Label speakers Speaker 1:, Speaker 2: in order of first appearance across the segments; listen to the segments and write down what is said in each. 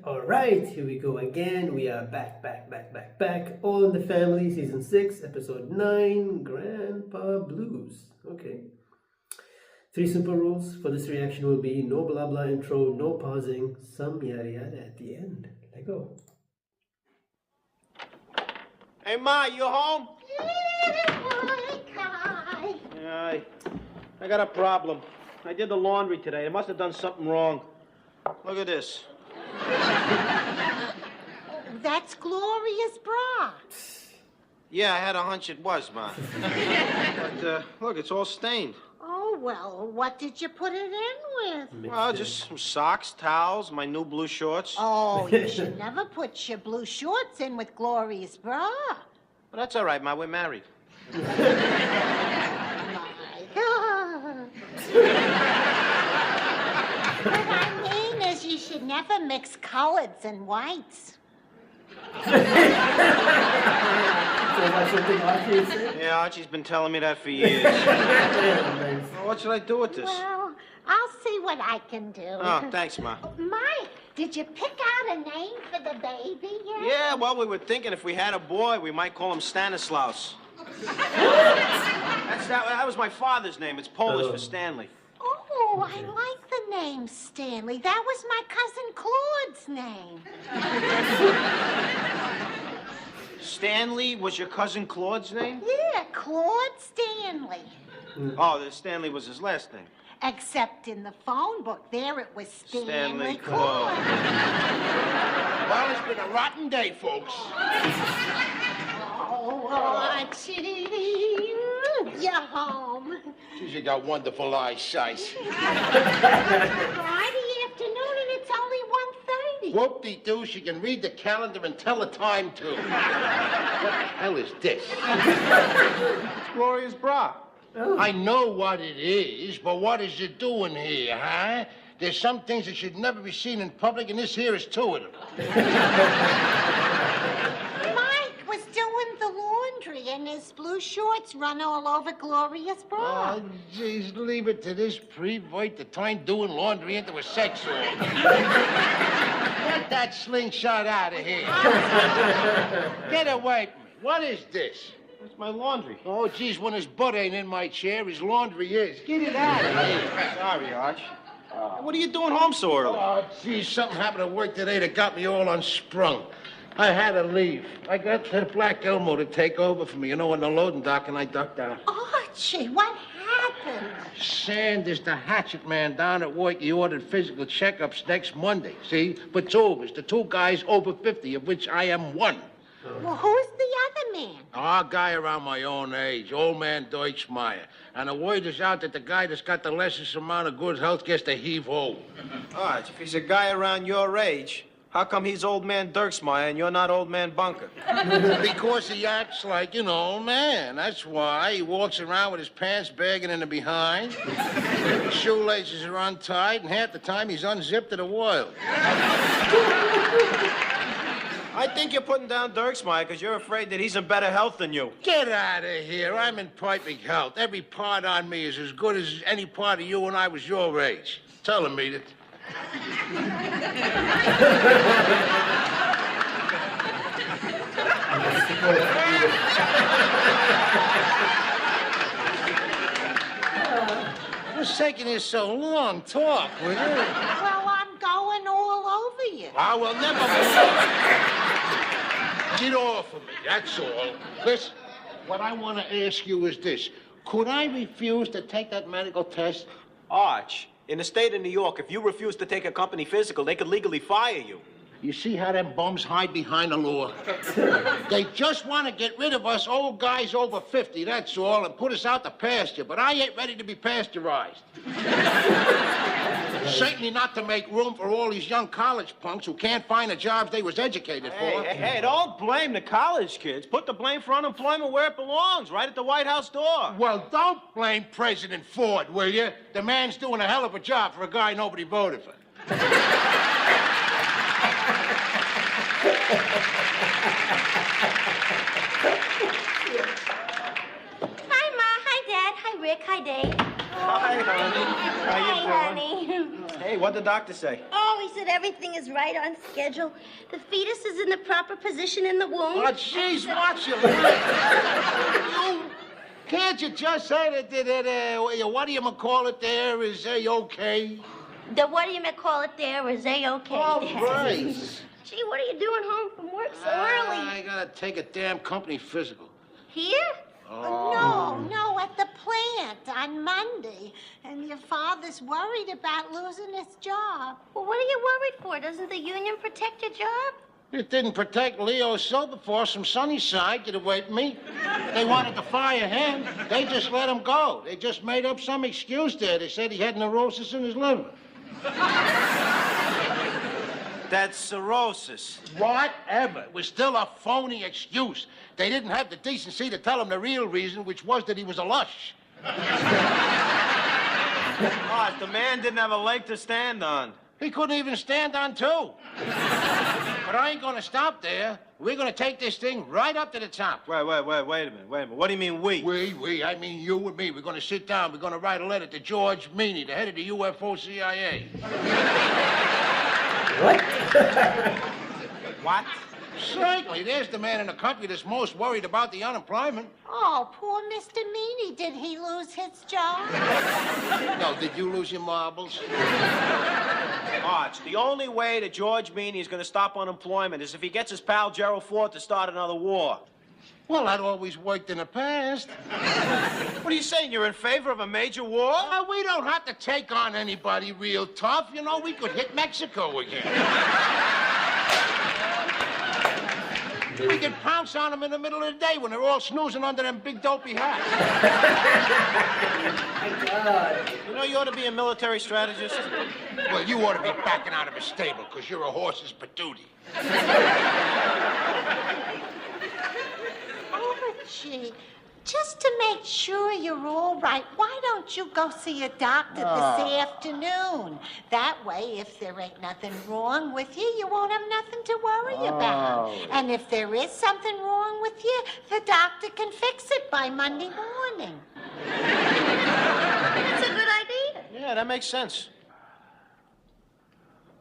Speaker 1: All right, here we go again. We are back. All in the Family, Season 6, Episode 9, Grandpa Blues. Okay. 3 simple rules for this reaction will be no blah blah intro, no pausing, some yada yada at the end. Let go.
Speaker 2: Hey, Ma, you home?
Speaker 3: Hi.
Speaker 2: Yeah, I got a problem. I did the laundry today. I must have done something wrong. Look at this.
Speaker 3: That's Gloria's bra.
Speaker 2: Yeah, I had a hunch it was, Ma. But, look, it's all stained.
Speaker 3: Oh, well, what did you put it in with?
Speaker 2: Well, just some socks, towels, my new blue shorts.
Speaker 3: Oh, you should never put your blue shorts in with Gloria's bra.
Speaker 2: Well, that's all right, Ma. We're married.
Speaker 3: My God. What I mean is you should never mix coloreds and whites.
Speaker 2: Yeah, Archie's been telling me that for years. Well, what should I do with this?
Speaker 3: Well, I'll see what I can do.
Speaker 2: Oh, thanks, Ma.
Speaker 3: Mike, did you pick out a name for the baby yet?
Speaker 2: Yeah, well, we were thinking if we had a boy, we might call him Stanislaus. That was my father's name. It's Polish for Stanley.
Speaker 3: Oh, I like the name Stanley. That was my cousin Claude's name.
Speaker 2: Stanley was your cousin Claude's name?
Speaker 3: Yeah, Claude Stanley.
Speaker 2: Oh, Stanley was his last name.
Speaker 3: Except in the phone book, there it was Stanley
Speaker 2: Claude.
Speaker 4: Well, it's been a rotten day, folks.
Speaker 3: Oh, Archie, you're home.
Speaker 4: Geez, you got wonderful eyesight.
Speaker 3: Friday afternoon and it's only 1:30.
Speaker 4: Whoop-de-doo, she can read the calendar and tell the time, too. What the hell is this?
Speaker 2: It's Gloria's bra.
Speaker 4: I know what it is, but what is it doing here, huh? There's some things that should never be seen in public, and this here is two of them.
Speaker 3: Mike was doing the laundry and his blue shorts run all over Gloria's bra.
Speaker 4: Oh, jeez, leave it to this prevert to turn doing laundry into a sex org. Get that slingshot out of here. Get away from me. What is this?
Speaker 2: It's my laundry.
Speaker 4: Oh, geez, when his butt ain't in my chair, his laundry is. Get it out of here.
Speaker 2: Sorry, Arch. What are you doing home so early?
Speaker 4: Oh, geez, something happened at work today that got me all unstrung. I had to leave. I got the Black Elmo to take over for me, you know, in the loading dock, and I ducked out.
Speaker 3: Archie, what happened?
Speaker 4: Sanders, the hatchet man down at work, he ordered physical checkups next Monday, see? For two of us, the two guys over 50, of which I am one.
Speaker 3: Well, who's the other man?
Speaker 4: A guy around my own age, old man Deutschmeyer. And the word is out that the guy that's got the lessest amount of good health gets to heave-ho.
Speaker 2: Arch, if he's a guy around your age, how come he's old man Dirksmeyer and you're not old man Bunker?
Speaker 4: Because he acts like, you know, old man. That's why. He walks around with his pants bagging in the behind. His shoelaces are untied, and half the time he's unzipped to the wild.
Speaker 2: I think you're putting down Dirksmeyer because you're afraid that he's in better health than you.
Speaker 4: Get out of here. I'm in perfect health. Every part on me is as good as any part of you when I was your age. Tell him, Edith. What's taking you so long? Talk, will you?
Speaker 3: Well, I'm going all over you.
Speaker 4: I will never get off of me, that's all. Listen, what I want to ask you is this. Could I refuse to take that medical test?
Speaker 2: Arch, in the state of New York, if you refuse to take a company physical, they could legally fire you.
Speaker 4: You see how them bums hide behind the law? They just want to get rid of us old guys over 50, that's all, and put us out to pasture. But I ain't ready to be pasteurized. Certainly not to make room for all these young college punks who can't find the jobs they was educated for.
Speaker 2: Hey, don't blame the college kids. Put the blame for unemployment where it belongs, right at the White House door.
Speaker 4: Well, don't blame President Ford, will you? The man's doing a hell of a job for a guy nobody voted for.
Speaker 5: Hi, Ma. Hi, Dad. Hi, Rick. Hi, Dave.
Speaker 2: Hi, honey. How you doing?
Speaker 5: Honey.
Speaker 2: Hey, what'd the doctor say?
Speaker 5: Oh, he said everything is right on schedule. The fetus is in the proper position in the womb.
Speaker 4: Oh, jeez, watch your lips. Can't you just say that what do you call it there? Is A-okay?
Speaker 5: The what do you call it there is A-okay.
Speaker 4: All right.
Speaker 5: Gee, what are you doing home from work so early?
Speaker 4: I gotta take a damn company physical.
Speaker 5: Here?
Speaker 3: No, at the plant on Monday. And your father's worried about losing his job.
Speaker 5: Well, what are you worried for? Doesn't the union protect your job?
Speaker 4: It didn't protect Leo Silverforce from Sunnyside, get away from me. They wanted to fire him. They just let him go. They just made up some excuse there. They said he had neurosis in his liver.
Speaker 2: That's cirrhosis.
Speaker 4: Whatever. It was still a phony excuse. They didn't have the decency to tell him the real reason, which was that he was a lush.
Speaker 2: Oh, the man didn't have a leg to stand on.
Speaker 4: He couldn't even stand on two. But I ain't gonna stop there. We're gonna take this thing right up to the top.
Speaker 2: Wait a minute. What do you mean we?
Speaker 4: We, I mean you and me. We're gonna sit down. We're gonna write a letter to George Meany, the head of the UFO CIA.
Speaker 1: What?
Speaker 2: What?
Speaker 4: Certainly, there's the man in the country that's most worried about the unemployment.
Speaker 3: Oh, poor Mr. Meany. Did he lose his job?
Speaker 4: No, did you lose your marbles?
Speaker 2: Arch, the only way that George Meany is going to stop unemployment is if he gets his pal Gerald Ford to start another war.
Speaker 4: Well, that always worked in the past.
Speaker 2: What are you saying? You're in favor of a major war?
Speaker 4: We don't have to take on anybody real tough. You know, we could hit Mexico again. We could pounce on them in the middle of the day when they're all snoozing under them big dopey hats.
Speaker 1: My God.
Speaker 2: You know, you ought to be a military strategist.
Speaker 4: Well, you ought to be backing out of a stable because you're a horse's patootie.
Speaker 3: Oh, gee. Just to make sure you're all right, why don't you go see a doctor this afternoon? That way, if there ain't nothing wrong with you, you won't have nothing to worry about. And if there is something wrong with you, the doctor can fix it by Monday morning.
Speaker 5: That's a good idea.
Speaker 2: Yeah, that makes sense.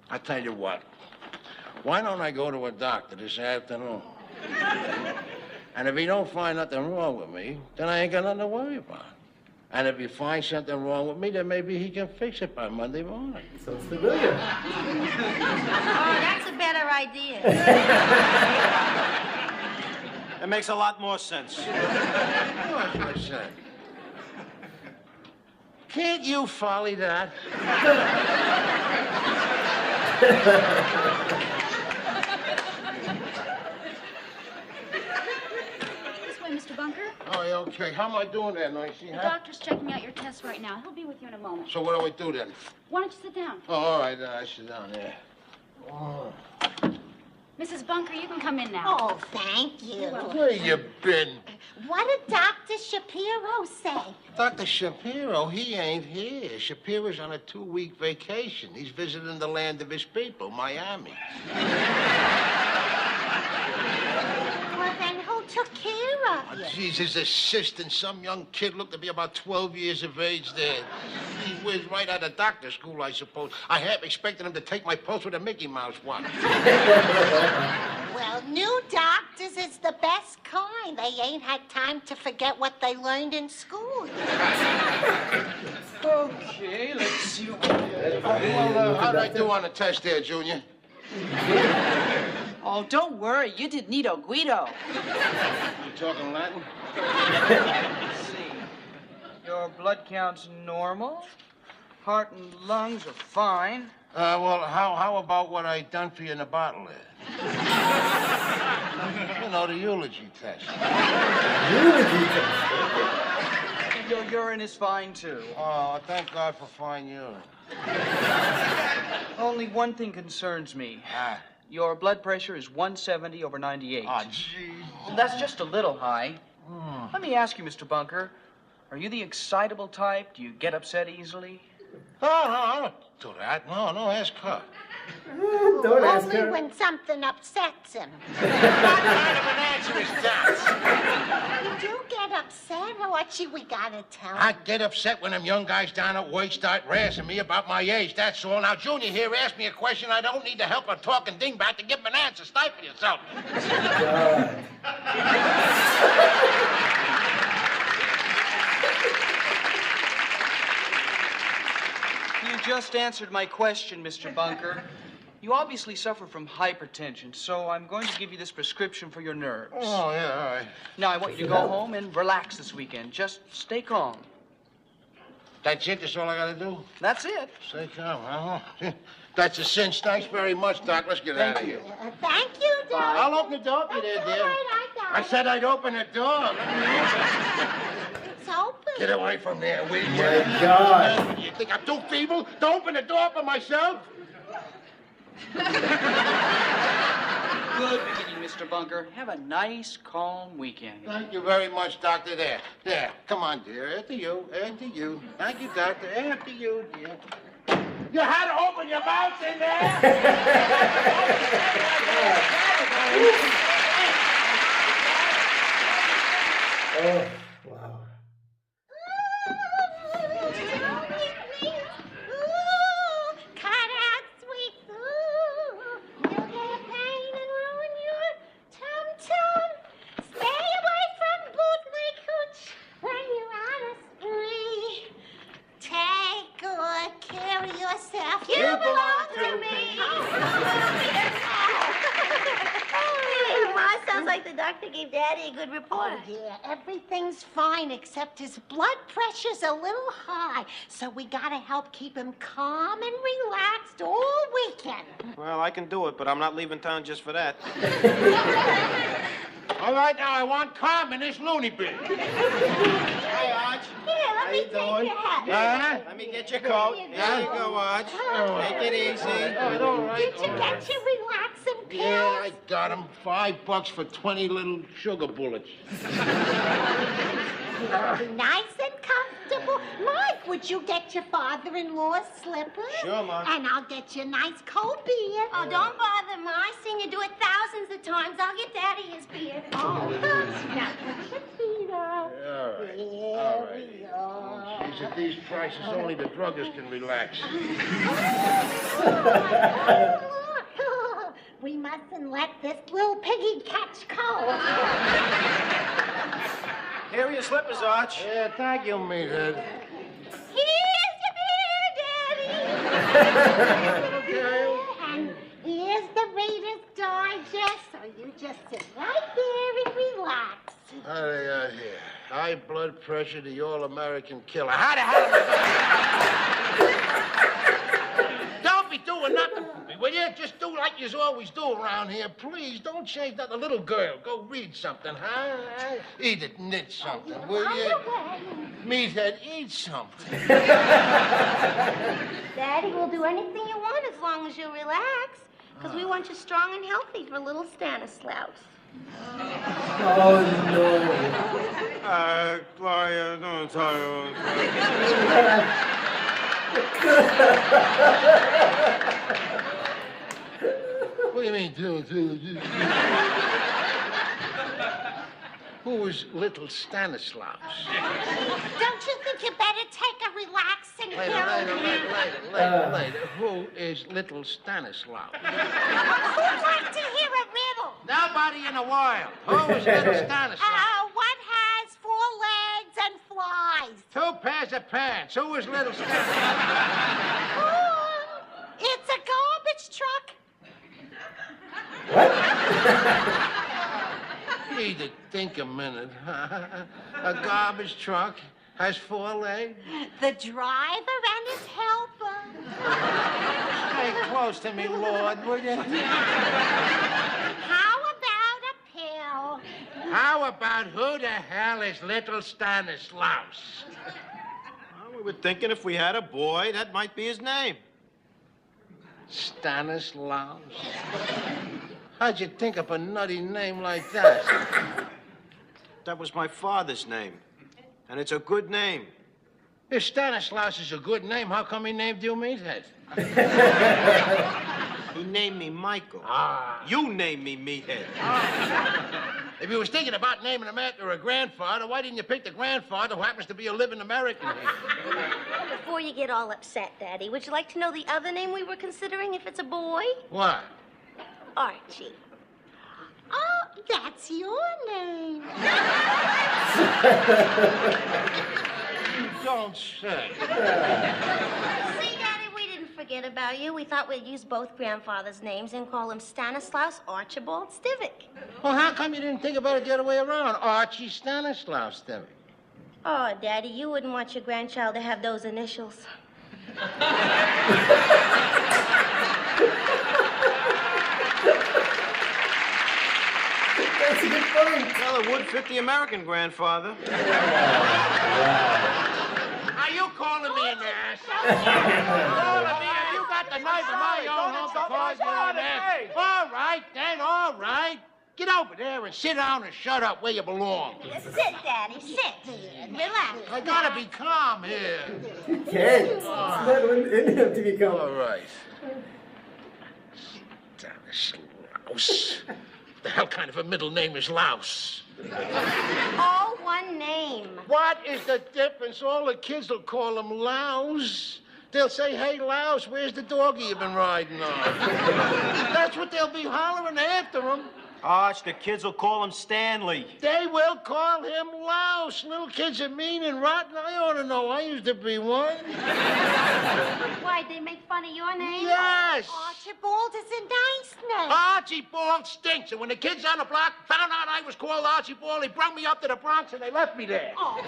Speaker 4: I tell you what, why don't I go to a doctor this afternoon? And if he don't find nothing wrong with me, then I ain't got nothing to worry about. And if he finds something wrong with me, then maybe he can fix it by Monday morning.
Speaker 1: Sounds familiar.
Speaker 5: Oh, that's a better idea.
Speaker 2: It makes a lot more sense.
Speaker 4: What's my son? Can't you folly that?
Speaker 6: This way, Mr. Bunker.
Speaker 4: Oh, yeah, okay. How am I doing there, Nicey?
Speaker 6: The doctor's checking out your tests right now. He'll be with you in a moment.
Speaker 4: So what do I do then?
Speaker 6: Why don't you sit down?
Speaker 4: Oh, all right. I sit down there. Oh.
Speaker 6: Mrs. Bunker, you can come in now.
Speaker 3: Oh, thank you.
Speaker 4: Where you been?
Speaker 3: What did Dr. Shapiro say?
Speaker 4: Dr. Shapiro, he ain't here. Shapiro's on a 2-week vacation. He's visiting the land of his people, Miami.
Speaker 3: Well, then who took care of you?
Speaker 4: Jeez, his assistant, some young kid looked to be about 12 years of age there. He was right out of doctor school, I suppose. I half expected him to take my pulse with a Mickey Mouse watch.
Speaker 3: Well, new doctors is the best kind. They ain't had time to forget what they learned in school.
Speaker 7: Okay, let's see what we got.
Speaker 4: Well, how'd I do on the test there, Junior?
Speaker 7: Oh, don't worry. You did neato Guido.
Speaker 4: You talking Latin?
Speaker 7: Let's see. Your blood count's normal. Heart and lungs are fine.
Speaker 4: Well, how about what I done for you in the bottle there? You know, the eulogy test.
Speaker 1: Eulogy test.
Speaker 7: Your urine is fine, too.
Speaker 4: Oh, thank God for fine urine.
Speaker 7: Only one thing concerns me. Your blood pressure is 170/98.
Speaker 4: Oh, gee.
Speaker 7: Well, that's just a little high. Let me ask you, Mr. Bunker, are you the excitable type? Do you get upset easily?
Speaker 4: Oh, no, I don't do that. No, ask her.
Speaker 1: Don't ask
Speaker 3: Only
Speaker 1: her.
Speaker 3: when something upsets him.
Speaker 4: What kind of an answer is that?
Speaker 3: You do get upset, Archie. We gotta tell him.
Speaker 4: I get upset when them young guys down at work start razzing me about my age, that's all. Now, Junior here asked me a question. I don't need the help of talking dingbat to give him an answer. Stifle yourself.
Speaker 1: God.
Speaker 7: You just answered my question, Mr. Bunker. You obviously suffer from hypertension, so I'm going to give you this prescription for your nerves.
Speaker 4: Oh, yeah, all right.
Speaker 7: Now, I want you to go home and relax this weekend. Just stay calm.
Speaker 4: That's it? That's all I gotta do?
Speaker 7: That's it.
Speaker 4: Stay calm, huh? That's a cinch. Thanks very much, Doc. Let's get out of here.
Speaker 3: Thank you, darling.
Speaker 4: I'll open the door for you there, dear.
Speaker 3: All right, I got
Speaker 4: I
Speaker 3: it.
Speaker 4: said I'd open the door. Let me in.
Speaker 3: It's open.
Speaker 4: Get away from there, will you?
Speaker 1: My God.
Speaker 4: You think I'm too feeble to open the door for myself?
Speaker 7: Good beginning, Mr. Bunker. Have a nice, calm weekend.
Speaker 4: Thank you very much, Doctor. There. Come on, dear. After you. Thank you, Doctor. After you, dear. You had to open your mouth in there.
Speaker 1: Oh, wow.
Speaker 3: Cut out, sweet. You'll get a pain and ruin your tum-tum. Stay away from bootleg hooch when you're on a spree. Take good care of yourself. You belong to me.
Speaker 5: Ma, sounds like the doctor gave Daddy a good report.
Speaker 3: Oh, yeah, everything's fine except his blood pressure's a little high. So we gotta help keep him calm and relaxed all weekend.
Speaker 2: Well, I can do it, but I'm not leaving town just for that.
Speaker 4: All right, now I want calm in this loony bin.
Speaker 2: Hey, Arch.
Speaker 5: Here, let me
Speaker 2: you
Speaker 5: take
Speaker 2: doing?
Speaker 5: your hat.
Speaker 2: Let me get your coat. There you go, Arch. Take it easy.
Speaker 4: All right.
Speaker 3: Did you get your relaxing pills?
Speaker 4: Yeah, I got him. $5 for 20 little sugar bullets.
Speaker 3: Nice and comfortable. Mike, would you get your father-in-law's slippers?
Speaker 2: Sure, Ma.
Speaker 3: And I'll get you a nice cold beer.
Speaker 5: Oh, don't bother, Ma. I've seen you do it thousands of times. I'll get Daddy his beer.
Speaker 3: Oh, now put your feet up.
Speaker 4: All right.
Speaker 3: There we are.
Speaker 4: Geez, at these prices, only the druggist can relax.
Speaker 3: Look, we mustn't let this little piggy catch cold.
Speaker 2: Here are your slippers, Arch.
Speaker 4: Yeah, thank you, meathead.
Speaker 3: Here's your beer, Daddy.
Speaker 4: Okay.
Speaker 3: And here's the Reader's Digest, so you just sit right there and relax.
Speaker 4: How do they got here? High blood pressure, the all-American killer. How the hell? Don't be doing nothing for me, will you? Just do like you always do around here. Please, don't change nothing. Little girl, go read something, huh? Eat it, knit something, will you? Meathead, eat something.
Speaker 5: Daddy will do anything you want as long as you relax. Because we want you strong and healthy for little Stanislaus.
Speaker 1: Oh, no.
Speaker 2: Gloria, don't tell you.
Speaker 4: What do you mean, do? Who is little Stanislaus?
Speaker 3: Don't you think you better take a relaxing pill?
Speaker 4: Later. Who is little Stanislaus?
Speaker 3: Who'd like to hear a riddle?
Speaker 4: Nobody in the world. Who is little Stanislaus?
Speaker 3: What has 4 legs and flies?
Speaker 4: 2 pairs of pants. Who is little Stanislaus?
Speaker 3: Oh, it's a garbage truck.
Speaker 4: Need to think a minute. A garbage truck has 4 legs.
Speaker 3: The driver and his helper.
Speaker 4: Stay close to me, Lord, will you?
Speaker 3: How about a pill?
Speaker 4: How about who the hell is little Stanislaus?
Speaker 2: Well, we were thinking if we had a boy, that might be his name.
Speaker 4: Stanislaus? How'd you think up a nutty name like that?
Speaker 2: That was my father's name. And it's a good name.
Speaker 4: If Stanislaus is a good name, how come he named you Meathead?
Speaker 2: He named me Michael.
Speaker 4: Ah.
Speaker 2: You named me Meathead.
Speaker 4: If you was thinking about naming him after a grandfather, why didn't you pick the grandfather who happens to be a living American here?
Speaker 5: Before you get all upset, Daddy, would you like to know the other name we were considering if it's a boy?
Speaker 4: What?
Speaker 5: Archie.
Speaker 3: Oh, that's your name.
Speaker 4: Don't say.
Speaker 5: See, Daddy, we didn't forget about you. We thought we'd use both grandfathers' names and call him Stanislaus Archibald Stivic.
Speaker 4: Well, how come you didn't think about it the other way around? Archie Stanislaus Stivic.
Speaker 5: Oh, Daddy, you wouldn't want your grandchild to have those initials.
Speaker 1: That's a good point.
Speaker 2: Well, it would fit the American grandfather.
Speaker 4: Are you calling me an ass? Calling me, and you got the knife in my own home to call you an ass. All right, then, all right. Get over there and sit down and shut up where you belong.
Speaker 5: Sit, Daddy, sit. Relax.
Speaker 4: I gotta be calm here.
Speaker 1: You can't. It's not in him to become.
Speaker 4: All right. Stanislaus. The hell kind of a middle name is Louse?
Speaker 5: All one name.
Speaker 4: What is the difference? All the kids will call him Louse. They'll say, hey, Louse, where's the doggy you've been riding on? That's what they'll be hollering after him.
Speaker 2: Arch, the kids will call him Stanley.
Speaker 4: They will call him Louse. Little kids are mean and rotten. I ought to know. I used to be one.
Speaker 5: Why'd they make fun of your name?
Speaker 4: Yes.
Speaker 3: Archibald is a nice name.
Speaker 4: Archibald stinks. And when the kids on the block found out I was called Archibald, they brought me up to the Bronx and they left me there.
Speaker 3: Oh.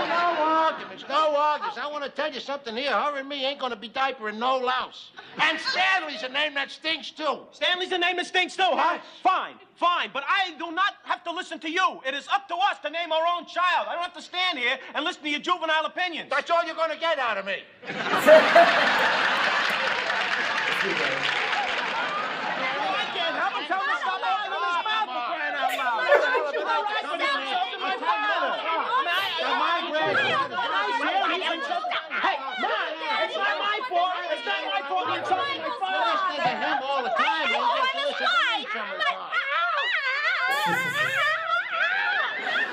Speaker 4: No arguments, no arguments. I want to tell you something here. Her and me ain't going to be diapering no louse. And Stanley's a name that stinks, too.
Speaker 2: Stanley's the name that stinks too, huh? Fine, fine. But I do not have to listen to you. It is up to us to name our own child. I don't have to stand here and listen to your juvenile opinions.
Speaker 4: That's all you're going to get out of me.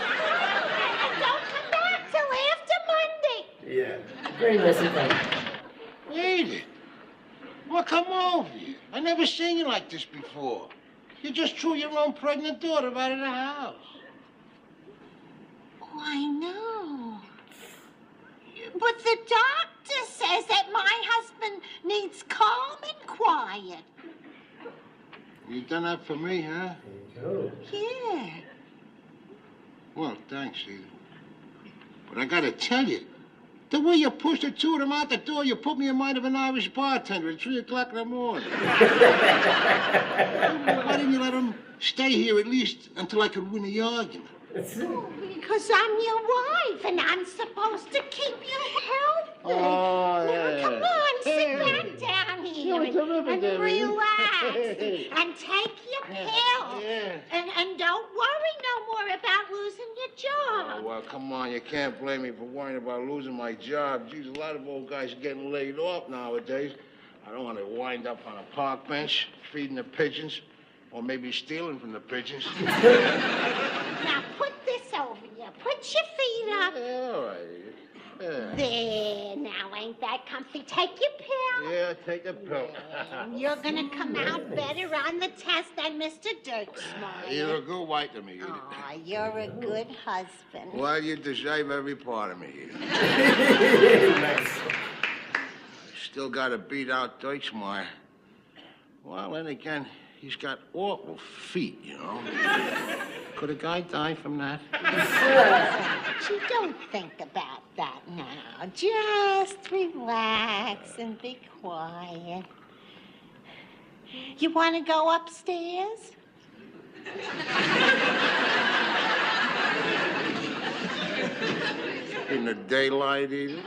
Speaker 3: Don't come back till after Monday.
Speaker 1: Yeah. Very nice of him.
Speaker 4: Edith, well, come over here. I never seen you like this before. You just threw your own pregnant daughter out of the house.
Speaker 3: Oh, I know. But the doctor says that my husband needs calm and quiet.
Speaker 4: You done that for me, huh?
Speaker 1: There you
Speaker 3: Yeah.
Speaker 4: Well, thanks, Edith. But I gotta tell you, the way you pushed the two of them out the door, you put me in mind of an Irish bartender at 3 o'clock in the morning. Why didn't you let him stay here at least until I could win the argument?
Speaker 3: Because I'm your wife and I'm supposed to keep you healthy.
Speaker 4: Oh,
Speaker 3: Now,
Speaker 4: yeah.
Speaker 3: come on, sit
Speaker 4: Yeah.
Speaker 3: back down here
Speaker 4: You're terrific,
Speaker 3: and
Speaker 4: Debbie.
Speaker 3: relax and take your pills.
Speaker 4: Yeah.
Speaker 3: And don't worry no more about losing your
Speaker 4: Oh,
Speaker 3: job.
Speaker 4: well, come on. You can't blame me for worrying about losing my job. Geez, a lot of old guys are getting laid off nowadays. I don't want to wind up on a park bench feeding the pigeons or maybe stealing from the pigeons.
Speaker 3: Now put this over you. Put your feet up.
Speaker 4: Yeah, all right. Yeah.
Speaker 3: There, now ain't that comfy? Take your pill.
Speaker 4: Yeah, take a pill.
Speaker 3: You're gonna come out better on the test than Mr. Dirksmeyer.
Speaker 4: You're a good wife to me, Edith.
Speaker 3: Aw, you're a good husband.
Speaker 4: Well, you deserve every part of me, Edith.
Speaker 1: Nice.
Speaker 4: Still got to beat out Deutschmeyer. Well, then again, he's got awful feet, you know. Could a guy die from that?
Speaker 3: But you don't think about that now. Just relax and be quiet. You want to go upstairs?
Speaker 4: In the daylight, Edith?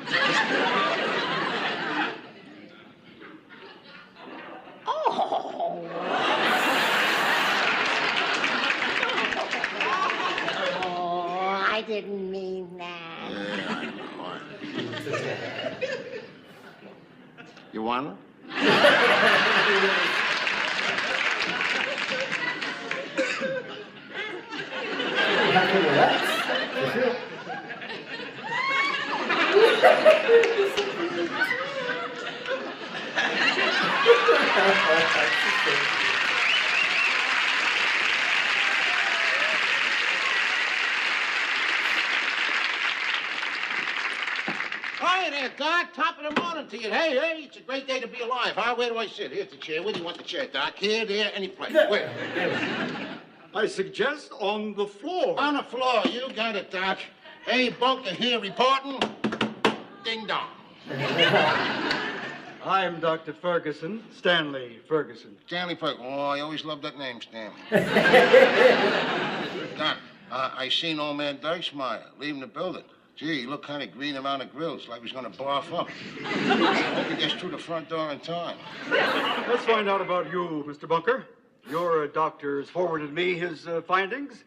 Speaker 3: Oh. Oh, I didn't mean that.
Speaker 4: Yeah, I know. You want to?
Speaker 1: have to relax, for sure.
Speaker 4: Hi there, Doc. Top of the morning to you. Hey, it's a great day to be alive, huh? Where do I sit? Here's the chair. Where do you want the chair, Doc? Here, there, any place. Where?
Speaker 8: I suggest on the floor.
Speaker 4: On the floor. You got it, Doc. Hey, Bunker here reporting. Ding dong.
Speaker 8: I'm Dr. Ferguson, Stanley Ferguson.
Speaker 4: Stanley Ferguson. Oh, I always loved that name, Stanley. Doc, I seen old man Dykesmeyer leaving the building. Gee, he looked kind of green around the grills, like he was going to barf up. I hope he gets through the front door in time.
Speaker 8: Let's find out about you, Mr. Bunker. Your doctor's forwarded me his findings.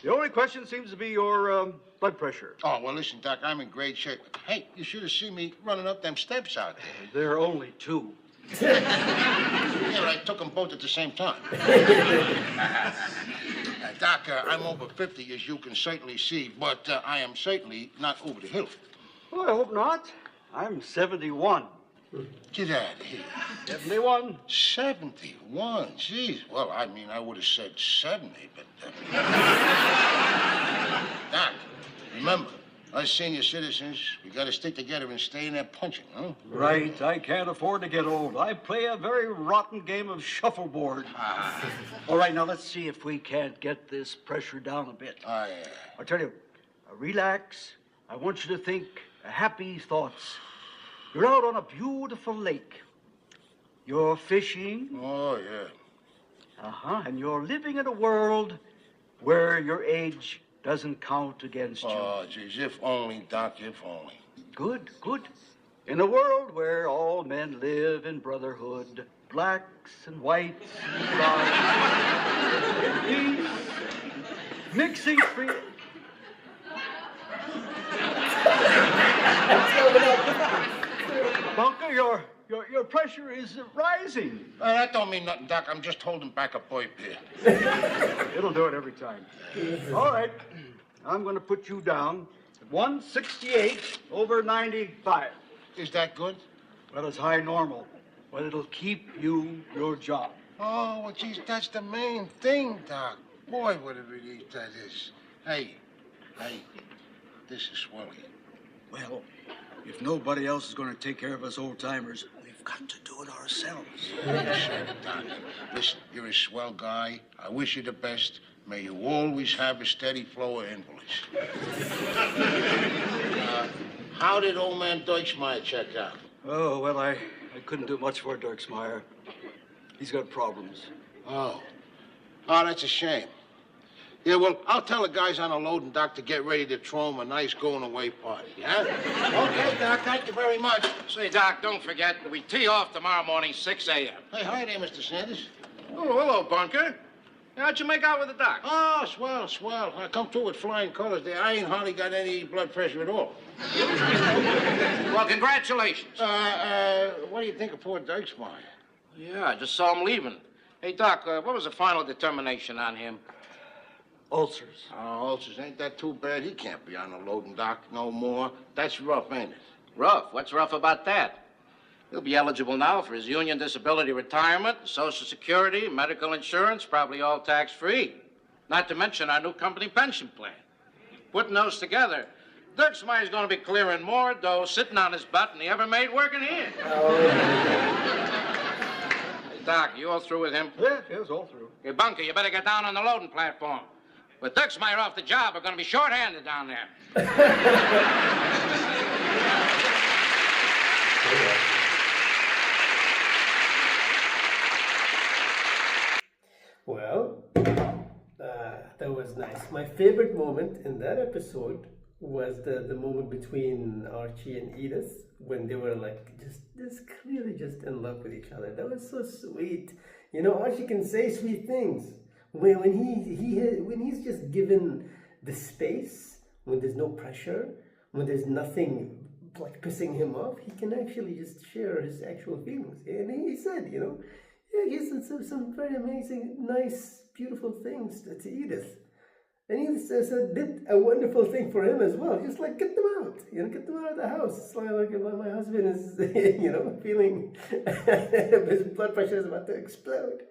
Speaker 8: The only question seems to be your blood pressure.
Speaker 4: Oh, well, listen, Doc, I'm in great shape. Hey, you should have seen me running up them steps out there.
Speaker 8: There are only two.
Speaker 4: Yeah, I took them both at the same time. Doc, I'm over 50, as you can certainly see, but I am certainly not over the hill.
Speaker 8: Well, I hope not. I'm 71.
Speaker 4: Get out of here.
Speaker 8: 71.
Speaker 4: 71? Jeez. Well, I mean, I would have said 70, but... Doc, remember, us senior citizens, we got to stick together and stay in there punching, huh?
Speaker 8: Right. I can't afford to get old. I play a very rotten game of shuffleboard. All right, now let's see if we can't get this pressure down a bit. I'll tell you, relax. I want you to think happy thoughts. You're out on a beautiful lake. You're fishing.
Speaker 4: Oh, yeah.
Speaker 8: And you're living in a world where your age doesn't count against you.
Speaker 4: Oh, geez, if only, Doc, if only.
Speaker 8: Good, good. In a world where all men live in brotherhood, blacks and whites and browns, peace, mixing free. Bunker, your pressure is rising.
Speaker 4: That don't mean nothing, Doc. I'm just holding back a burp here.
Speaker 8: It'll do it every time. All right. I'm going to put you down at 168/95.
Speaker 4: Is that good?
Speaker 8: Well, it's high normal, but it'll keep you your job.
Speaker 4: Oh, well, geez, that's the main thing, Doc. Boy, what a relief that is. Hey, this is swelling.
Speaker 8: Well, if nobody else is going to take care of us old-timers, we've got to do it ourselves.
Speaker 4: Doc, listen, you're a swell guy. I wish you the best. May you always have a steady flow of invalids. How did old man Deutschmeyer check out?
Speaker 8: Oh, well, I couldn't do much for Dirksmeyer. He's got problems.
Speaker 4: Oh, that's a shame. Yeah, well, I'll tell the guys on the loading dock to get ready to throw him a nice going-away party, yeah? Okay, Doc, thank you very much.
Speaker 9: Say, Doc, don't forget, we tee off tomorrow morning, 6 a.m.
Speaker 4: Hey, hi there, Mr. Sanders.
Speaker 9: Oh, hello, Bunker. How'd you make out with the doc?
Speaker 4: Oh, swell. I come through with flying colors there. I ain't hardly got any blood pressure at all.
Speaker 9: Well, congratulations.
Speaker 4: What do you think of poor Dirksmeyer?
Speaker 9: Yeah, I just saw him leaving. Hey, Doc, what was the final determination on him?
Speaker 8: Ulcers.
Speaker 4: Oh, ulcers, ain't that too bad? He can't be on the loading dock no more. That's rough, ain't it?
Speaker 9: Rough? What's rough about that? He'll be eligible now for his union disability retirement, Social Security, medical insurance, probably all tax-free. Not to mention our new company pension plan. Putting those together, Dirksmeyer's going to be clearing more dough sitting on his butt than he ever made working here. Hey, Doc, you all through with him?
Speaker 8: Yes, all through.
Speaker 9: Hey, Bunker, you better get down on the loading platform. With Dirksmeyer off the job, we're going to be short-handed down there.
Speaker 1: Well, that was nice. My favorite moment in that episode was the moment between Archie and Edith when they were like just clearly just in love with each other. That was so sweet. You know, Archie can say sweet things when he's just given the space, when there's no pressure, when there's nothing like pissing him off, he can actually just share his actual feelings. And he said, you know, yeah, he said some very amazing, nice, beautiful things to Edith. And he did a wonderful thing for him as well. Just like, get them out, get them out of the house. It's like my husband is, feeling his blood pressure is about to explode.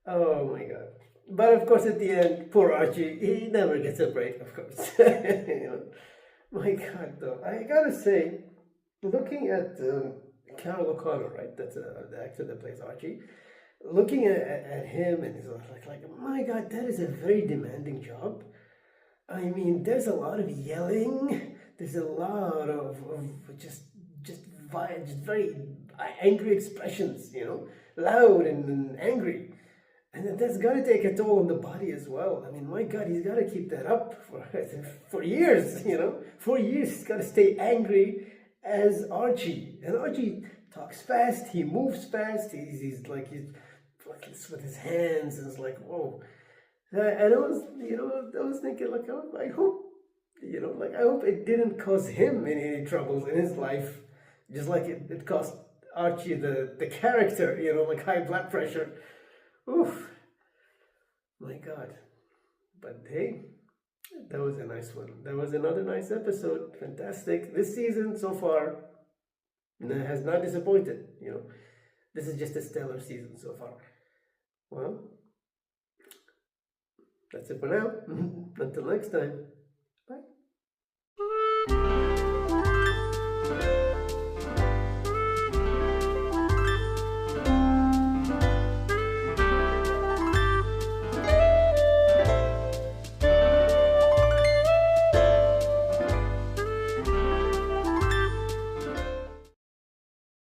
Speaker 1: Oh my God. But of course, at the end, poor Archie, he never gets a break, of course. My God, though, I gotta say, looking at Carol O'Connor, right? That's the actor that plays Archie. Looking at him, and he's like, my God, that is a very demanding job. I mean, there's a lot of yelling. There's a lot of just very angry expressions, loud and angry. And that's got to take a toll on the body as well. I mean, my God, he's got to keep that up for years, For years, he's got to stay angry as Archie. And Archie talks fast, he moves fast, he's with his hands, and it's like, whoa. And I was thinking, like, oh, I hope it didn't cause him any troubles in his life, just like it cost Archie, the character, like high blood pressure. Oof, my God. But hey, that was a nice one. That was another nice episode. Fantastic. This season so far has not disappointed, This is just a stellar season so far. Well, that's it for now. Until next time. Bye.